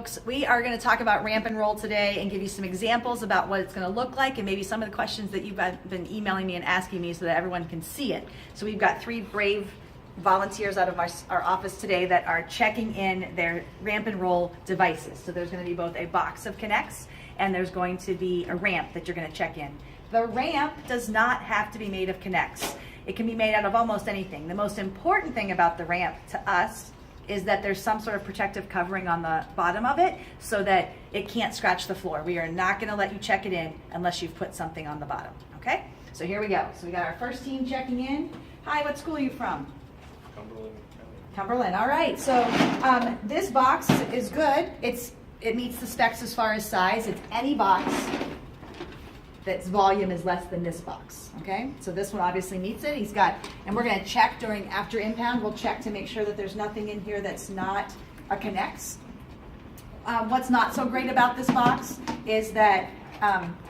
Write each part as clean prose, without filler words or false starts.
folks. We are going to talk about ramp and roll today and give you some examples about what it's going to look like and maybe some of the questions that you've been emailing me and asking me so that everyone can see it. So we've got 3 brave volunteers out of our office today that are checking in their ramp and roll devices. So there's going to be both a box of Connects and there's going to be a ramp that you're going to check in. The ramp does not have to be made of Connects. It can be made out of almost anything. The most important thing about the ramp to us is that there's some sort of protective covering on the bottom of it so that it can't scratch the floor. We are not going to let you check it in unless you've put something on the bottom, okay? So here we go. So we got our first team checking in. Hi, what school are you from? Cumberland. Cumberland, all right. So this box is good. It meets the specs as far as size. It's any box that's volume is less than this box, okay? So this one obviously meets it. He's got, and we're gonna check after impound, we'll check to make sure that there's nothing in here that's not a Connects. What's not so great about this box is that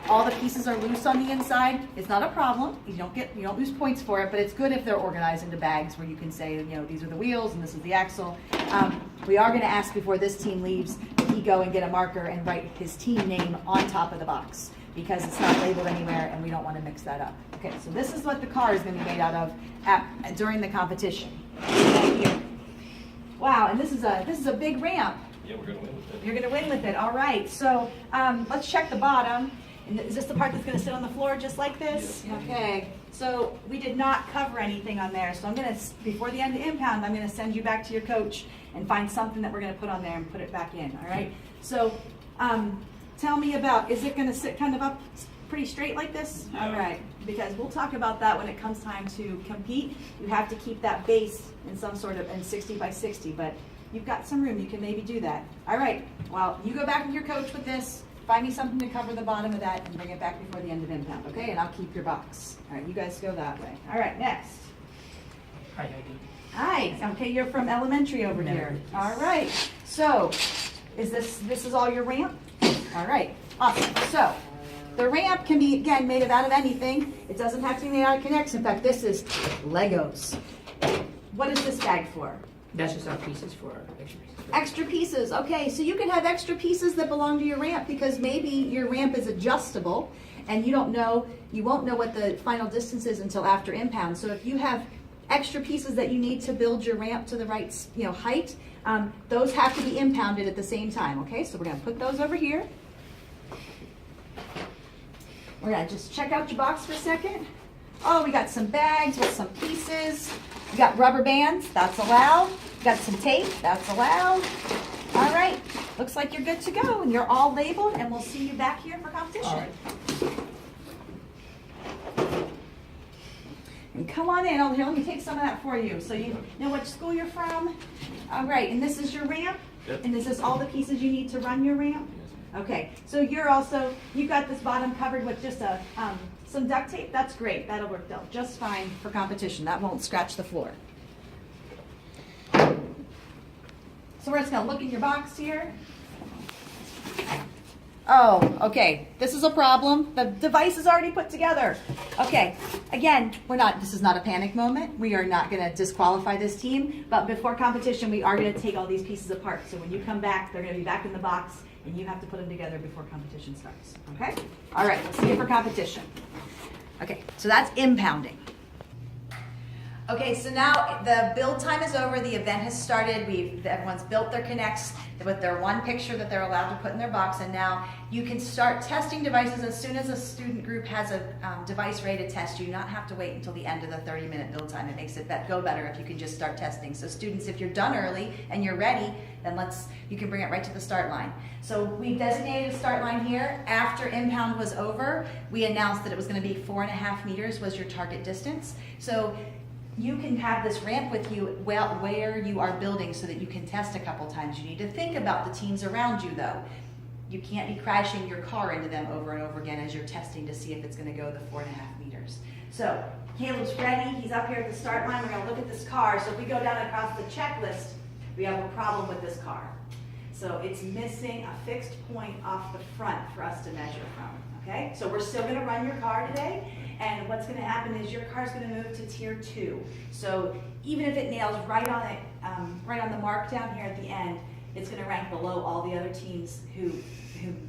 all the pieces are loose on the inside. It's not a problem. You don't lose points for it, but it's good if they're organized into bags where you can say, you know, these are the wheels and this is the axle. We are gonna ask before this team leaves that he go and get a marker and write his team name on top of the box, because it's not labeled anywhere and we don't want to mix that up. Okay, so this is what the car is going to be made out of during the competition. Wow, and this is a big ramp. Yeah, we're going to win with it. You're going to win with it, all right. So let's check the bottom. And is this the part that's going to sit on the floor just like this? Yes. Okay, so we did not cover anything on there. So I'm going to, before the end of impound, I'm going to send you back to your coach and find something that we're going to put on there and put it back in, all right? So tell me about, is it going to sit kind of up pretty straight like this? Yeah. All right, because we'll talk about that when it comes time to compete. You have to keep that base in some sort of, in 60 by 60, but you've got some room, you can maybe do that. All right, well, you go back with your coach with this, find me something to cover the bottom of that and bring it back before the end of impound, okay? And I'll keep your box. All right, you guys go that way. All right, next. Hi, Heidi. Hi, okay, you're from elementary over here. All right, so is this is all your ramp? All right, awesome. So the ramp can be, again, made out of anything. It doesn't have to be made out of Connects. In fact, this is Legos. What is this bag for? That's just our pieces for extra pieces. Extra pieces. Okay, so you can have extra pieces that belong to your ramp because maybe your ramp is adjustable and you won't know what the final distance is until after impound. So if you have extra pieces that you need to build your ramp to the right, height, those have to be impounded at the same time, okay? So we're gonna put those over here. We're gonna just check out your box for a second. Oh, we got some bags with some pieces. We got rubber bands, that's allowed. We got some tape, that's allowed. All right, looks like you're good to go and you're all labeled and we'll see you back here for competition. All right. And come on in. Oh, here, let me take some of that for you so you know which school you're from. All right, and this is your ramp? Yep. And is this all the pieces you need to run your ramp? Yes. Okay, so you've got this bottom covered with just some duct tape. That's great. That'll work just fine for competition. That won't scratch the floor. So we're just gonna look in your box here. Oh, okay, this is a problem. The device is already put together. Okay, again, this is not a panic moment. We are not gonna disqualify this team, but before competition, we are gonna take all these pieces apart. So when you come back, they're gonna be back in the box and you have to put them together before competition starts, okay? All right, let's see it for competition. Okay, so that's impounding. Okay, so now the build time is over. The event has started. Everyone's built their Connects with their one picture that they're allowed to put in their box, and now you can start testing devices as soon as a student group has a device ready to test. You do not have to wait until the end of the 30-minute build time. It makes it go better if you can just start testing. So students, if you're done early and you're ready, then you can bring it right to the start line. So we designated a start line here. After impound was over, we announced that it was going to be 4.5 meters was your target distance. So you can have this ramp with you where you are building so that you can test a couple times. You need to think about the teams around you though. You can't be crashing your car into them over and over again as you're testing to see if it's gonna go the 4.5 meters. So Caleb's ready, he's up here at the start line. We're gonna look at this car. So if we go down across the checklist, we have a problem with this car. So it's missing a fixed point off the front for us to measure from, okay? So we're still gonna run your car today. And what's going to happen is your car's going to move to tier 2. So even if it nails right on the mark down here at the end, it's gonna rank below all the other teams who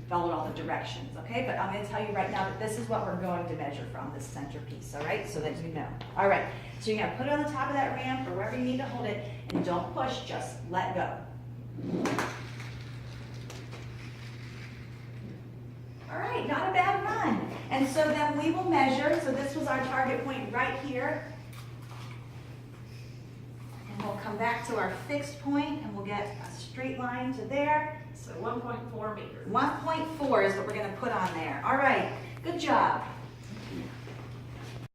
followed all the directions, okay? But I'm gonna tell you right now that this is what we're going to measure from, this centerpiece, all right? So that you know. All right, so you're gonna put it on the top of that ramp or wherever you need to hold it, and don't push, just let go. All right, not a bad run. And so then we will measure, so this was our target point right here. And we'll come back to our fixed point and we'll get a straight line to there. So 1.4 meters. 1.4 is what we're gonna put on there. All right, good job.